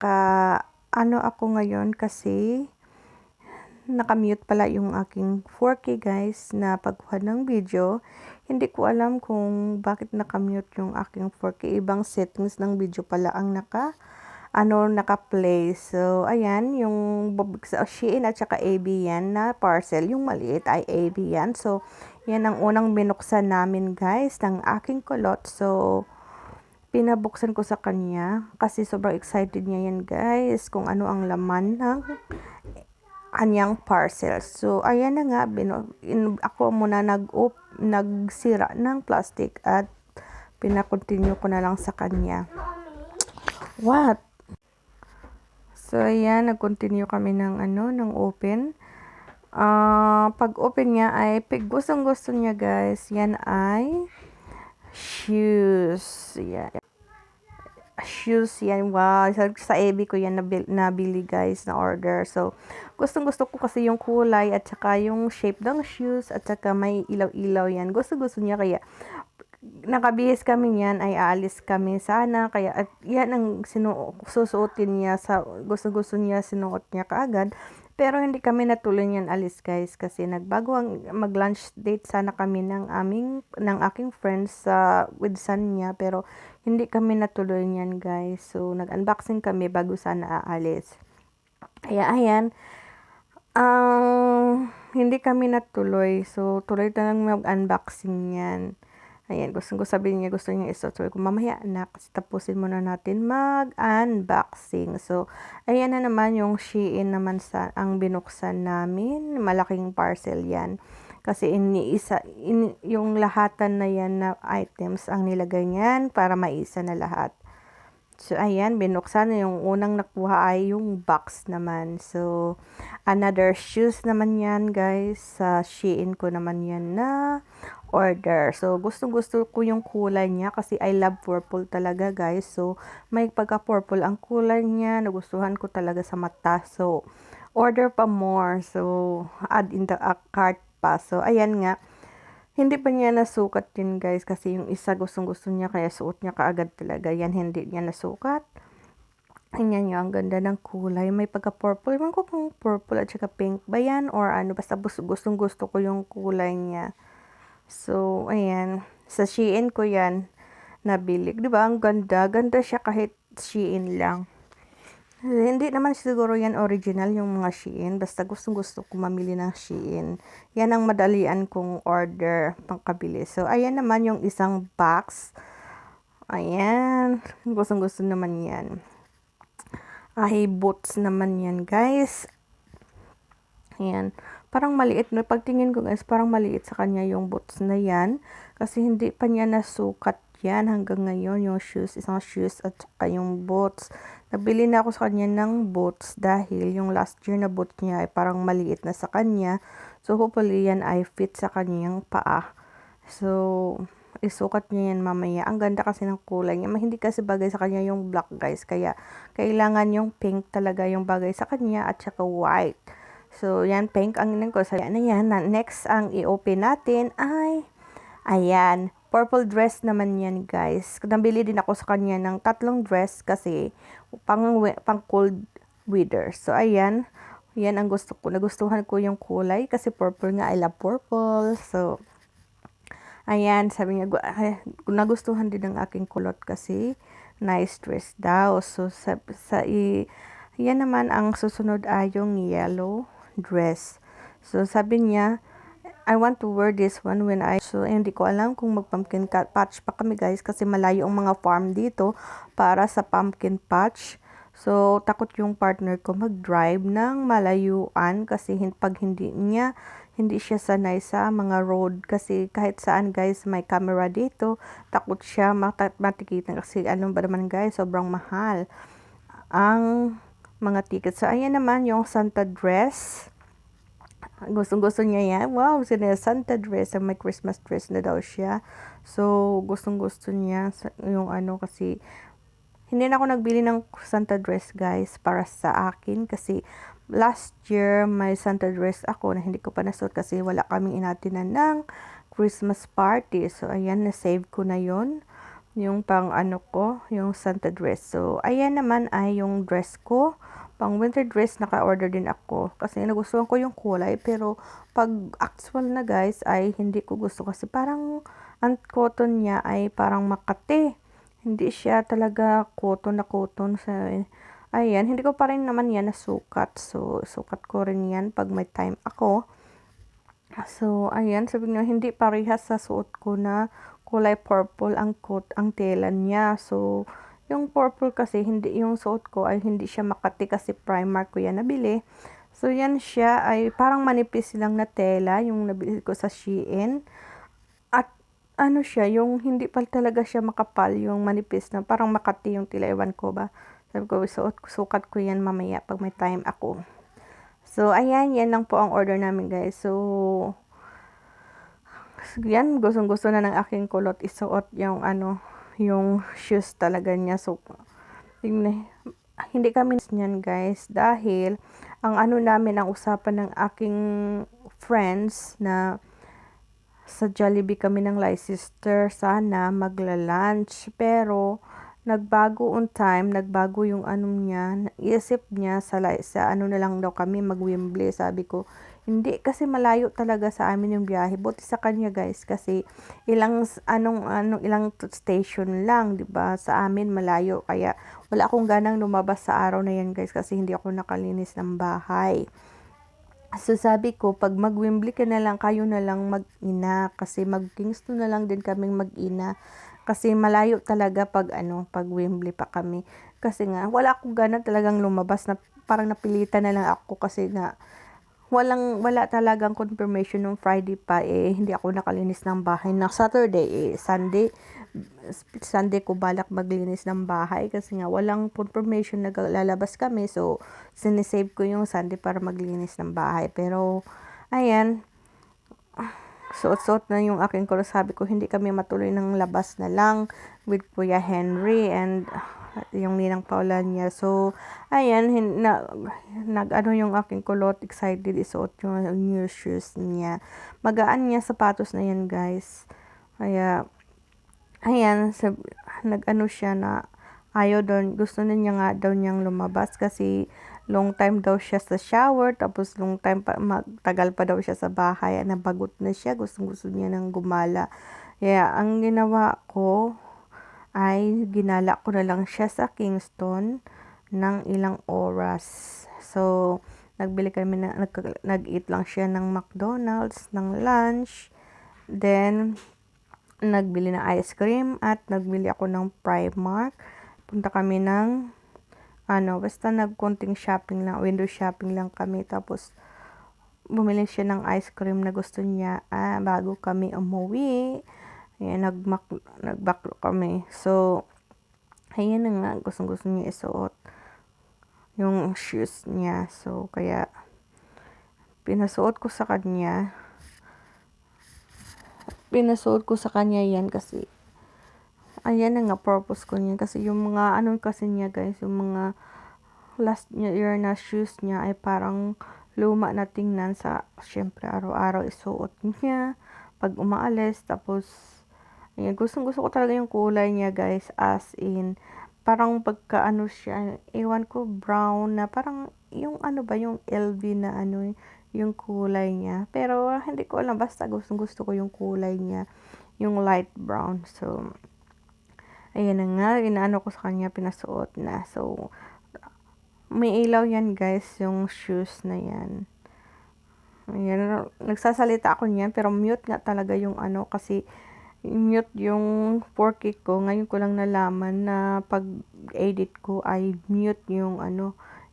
Naka-ano ako ngayon kasi nakamute pala yung aking 4K guys na pagkuha ng video. Hindi ko alam kung bakit nakamute yung aking 4K. Ibang settings ng video pala ang naka-play. So, ayan, yung Shein at saka AB yan na parcel. Yung maliit ay AB yan. So, yan ang unang binuksan namin guys ng aking kulot. So, pinabuksan ko sa kanya kasi sobrang excited niya yan guys kung ano ang laman ng kanyang parcel. So, ayan na nga, ako muna nagsira ng plastic at pinakontinue ko na lang sa kanya. What? So, ayan, nag-continue kami ng open. Pag open niya ay gustong-gusto niya guys. Yan ay shoes. Yan. Shoes yan. Wow. Sa AB ko yan nabili guys na order. So, gustong-gusto ko kasi yung kulay at saka yung shape ng shoes at saka may ilaw-ilaw yan. Gusto-gusto niya kaya nakabihis kami niyan ay aalis kami sana kaya at yan ang susuotin niya sa gusto-gusto niya sinuot niya kaagad. Pero hindi kami natuloy niyan alis guys kasi nagbago ang mag-lunch date sana kami ng aking friends with son niya pero hindi kami natuloy niyan guys. So nag-unboxing kami bago sana aalis. Kaya ayan, hindi kami natuloy. So tuloy na lang mag-unboxing niyan. Ayan, gusto sabihin niya, gusto niya isuot. So, mamaya na, kasi tapusin muna natin mag-unboxing. So, ayan na naman yung Shein naman ang binuksan namin. Malaking parcel yan. Kasi yung lahatan na yan na items ang nilagay niyan para maisa na lahat. So, ayan, binuksan na yung unang nakuha ay yung box naman. So, another shoes naman yan, guys. Sa Shein ko naman yan na order. So, gustong-gusto ko yung kulay niya kasi I love purple talaga, guys. So, may pagka-purple ang kulay niya. Nagustuhan ko talaga sa mata. So, order pa more. So, add in the cart pa. So, ayan nga. Hindi pa niya nasukat yun guys kasi yung isa gustong-gusto niya kaya suot niya kaagad talaga. Yan hindi niya nasukat. Tingnan niyo, ang ganda ng kulay. May pagka-purple. Ewan ko kung purple at saka pink ba yan or ano. Basta gustong-gusto ko yung kulay niya. So, ayan. Sa Shein ko yan nabili. Diba? Ang ganda. Ganda siya kahit Shein lang. Hindi naman siguro yan original yung mga Shein. Basta gustong-gusto ko mamili ng Shein. Yan ang madalian kong order pangkabili. So, ayan naman yung isang box. Ayan. Gustong-gusto naman yan. Ay, boots naman yan, guys. Ayan. Parang maliit. Pagtingin ko, guys, parang maliit sa kanya yung boots na yan. Kasi hindi pa niya nasukat yan hanggang ngayon. Yung shoes, isang shoes at saka yung boots. Nabili na ako sa kanya ng boots dahil yung last year na boots niya ay parang maliit na sa kanya. So, hopefully yan ay fit sa kanyang paa. So, isukat niya yan mamaya. Ang ganda kasi ng kulay niya. Hindi kasi bagay sa kanya yung black guys. Kaya, kailangan yung pink talaga yung bagay sa kanya at saka white. So, yan pink ang inan ko. So, yan na yan. Next, ang i-open natin ay, ayan, purple dress naman yan guys. Nabili din ako sa kanya ng 3 dress kasi pang cold weather. So, ayan. Yan ang gusto ko. Nagustuhan ko yung kulay kasi purple nga. I love purple. So, ayan. Sabi niya, nagustuhan din ng aking kulot kasi nice dress daw. So, yan naman ang susunod ay yung yellow dress. So, sabi niya, I want to wear this one when so, hindi ko alam kung mag-pumpkin patch pa kami guys kasi malayo ang mga farm dito para sa pumpkin patch. So, takot yung partner ko mag-drive ng malayuan kasi pag hindi siya sanay sa mga road kasi kahit saan guys may camera dito, takot siya matikitan kasi ano ba naman guys, sobrang mahal ang mga tickets. So, ayan naman yung Santa dress. Gustong-gusto niya yan. Wow, Santa dress. May Christmas dress na daw siya. So, gustong-gusto niya yung kasi hindi na ako nagbili ng Santa dress guys para sa akin kasi last year may Santa dress ako na hindi ko pa nasuot kasi wala kaming inatinan ng Christmas party. So, ayan, na-save ko na yon yung pang ano ko, yung Santa dress. So, ayan naman ay yung dress ko. Pang winter dress, naka-order din ako. Kasi nagustuhan ko yung kulay. Pero, pag actual na guys, ay hindi ko gusto. Kasi parang, ang cotton niya ay parang makate. Hindi siya talaga cotton na cotton. So, ayan, hindi ko pa rin naman yan nasukat. So, sukat ko rin yan pag may time ako. So, ayan, sabi nga, hindi parehas sa suot ko na kulay purple ang ang tela niya. So, yung purple kasi, hindi, yung suot ko ay hindi siya makati kasi Primark ko yan nabili. So, yan siya ay parang manipis lang na tela, yung nabili ko sa Shein. At, ano siya, yung hindi pa talaga siya makapal, yung manipis na parang makati yung tela, ewan ko ba. Sabi ko, sukat ko yan mamaya pag may time ako. So, ayan, yan lang po ang order namin guys. So, yan, gustong-gusto na ng aking kulot isuot yung ano, yung shoes talaga niya. So, hindi kami niyan guys dahil ang ano namin, ang usapan ng aking friends na sa Jollibee kami ng Leicester sana magla-lunch, pero nagbago on time, nagbago yung ano niya, naisip niya sa ano na lang daw kami mag-Wembley. Sabi ko, hindi kasi malayo talaga sa amin yung biyahe. Buti sa kanya guys kasi ilang ilang station lang, 'di ba? Sa amin malayo kaya wala akong ganang lumabas sa araw na yan guys kasi hindi ako nakalinis ng bahay. So sabi ko, pag mag-Wembley ka na lang, kayo na lang mag-ina. Kasi mag-Kingston na lang din kaming mag-ina. Kasi malayo talaga pag pag Wembley pa kami. Kasi nga, wala akong gana talagang lumabas na parang napilitan na lang ako kasi nga, wala talagang confirmation nung Friday pa hindi ako nakalinis ng bahay na Saturday Sunday ko balak maglinis ng bahay kasi nga walang confirmation na lalabas kami, so sinisave ko yung Sunday para maglinis ng bahay. Pero ayan, suot-suot na yung aking kulot. Sabi ko hindi kami matuloy ng labas na lang with Kuya Henry and yung ninang Paula niya. So, ayan, nag-ano yung aking kulot, excited isuot yung new shoes niya. Magaan niya sapatos na yan, guys. Kaya, ayan, nag-ano siya na ayaw doon, gusto na niya nga daw niyang lumabas kasi long time daw siya sa shower, tapos long time pa, tagal pa daw siya sa bahay, nabagot na siya, gusto niya nang gumala. Kaya, ang ginawa ko, ay ginala ko na lang siya sa Kingston ng ilang oras. So, nagbili kami nag-eat lang siya ng McDonald's, ng lunch. Then, nagbili ng ice cream at nagbili ako ng Primark. Punta kami ng basta nagkonting shopping lang, window shopping lang kami. Tapos, bumili siya ng ice cream na gusto niya bago kami umuwi. Ayan, nagbaklo kami. So, ayan na nga, gustong-gusto niya isuot yung shoes niya. So, kaya, pinasuot ko sa kanya. Yan kasi, ayan na nga, purpose ko niya. Kasi yung mga, kasi niya guys, yung mga last year na shoes niya ay parang luma na tingnan sa, syempre, araw-araw isuot niya. Pag umaalis, tapos, ayan, gustong-gusto ko talaga yung kulay niya, guys. As in, parang pagka siya, ewan ko, brown na, parang yung yung LV na yung kulay niya. Pero, hindi ko alam, basta gustong-gusto ko yung kulay niya, yung light brown. So, ayan na nga, inaano ko sa kanya, pinasuot na. So, may ilaw yan, guys, yung shoes na yan. Ayan, nagsasalita ako niyan, pero mute nga talaga yung kasi mute yung 4K ko. Ngayon ko lang nalaman na pag edit ko ay mute yung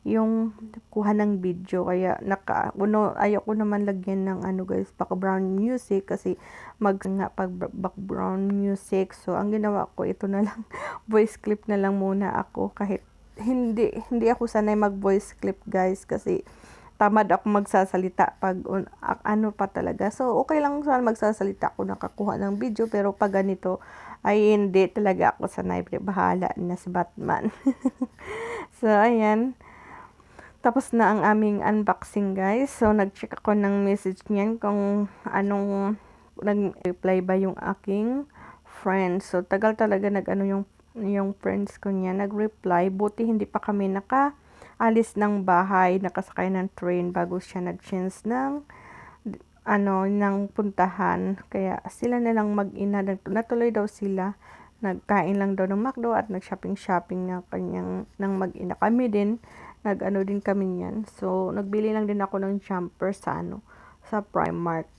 yung kuha ng video. Kaya ayoko naman lagyan ng guys, background music kasi pag background music. So, ang ginawa ko, ito na lang, voice clip na lang muna ako kahit hindi ako sanay mag voice clip guys kasi tamad ako magsasalita pag pa talaga. So, okay lang sana magsasalita ako nakakuha ng video, pero pag ganito, ay hindi talaga ako sanay. Bahala na si Batman. So, ayan. Tapos na ang aming unboxing, guys. So, nag-check ako ng message niyan kung nag-reply ba yung aking friends. So, tagal talaga nag-ano yung friends ko niya, nag-reply. Buti hindi pa kami alis ng bahay, nakasakay ng train bago siya nag-change ng puntahan. Kaya sila na lang mag-ina, natuloy daw sila. Nagkain lang daw ng McDo at nag-shopping ng mag-ina. Kami din, nag-ano din kami niyan. So, nagbili lang din ako ng jumper sa Primark.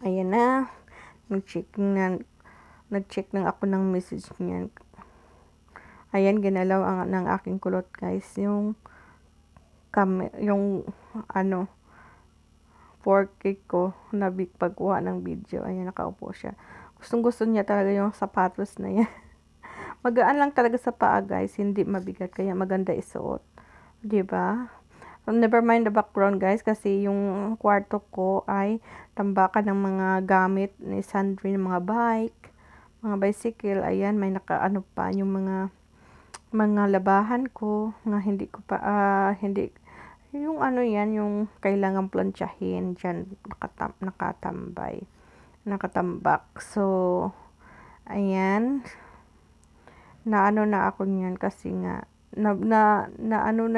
Ayan na. Nag-check na ako ng message niyan. Ayan, ginalaw ng aking kulot, guys. Yung 4K ko na pagkuha ng video. Ayan, nakaupo siya. Gustong-gusto niya talaga yung sapatos na yan. Magaan lang talaga sa paa, guys. Hindi mabigat. Kaya maganda isuot. Diba? Never mind the background, guys. Kasi yung kwarto ko ay tambakan ng mga gamit ni Sandrine, mga bike, mga bicycle. Ayan, may pa yung mga labahan ko na hindi ko pa, hindi, yung yung kailangan plantsahin dyan, nakatambak. So, ayan, na ako niyan kasi nga, na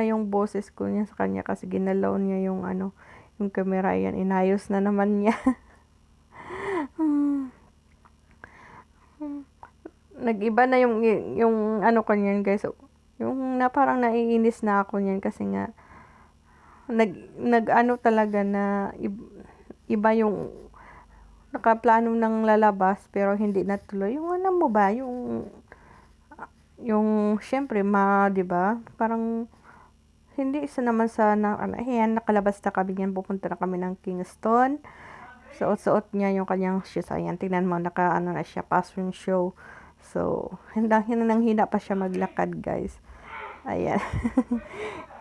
yung boses ko niya sa kanya kasi ginalaw niya yung camera. Ayan, inayos na naman niya. Nag-iba na yung ko niyan, guys. Yung parang naiinis na ako niyan kasi nga, talaga na iba yung nakaplano ng lalabas pero hindi natuloy. Yung mo ba, yung syempre 'di ba? Parang hindi isa naman sa ayan, nakalabas na kami niyan, pupunta na kami ng Kingston. Suot niya yung kanyang shoes. Ayan, tingnan mo, na siya, fashion show. So, hina pa siya maglakad, guys. Ayan.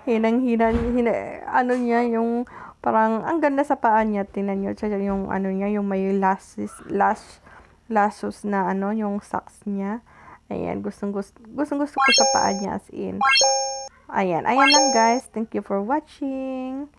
Hinang-hina, niya, yung parang ang ganda sa paa niya. Tingnan niyo, siya yung niya, yung may lasos na yung socks niya. Ayan, gustong-gusto ko sa paa niya, as in. Ayan lang, guys. Thank you for watching.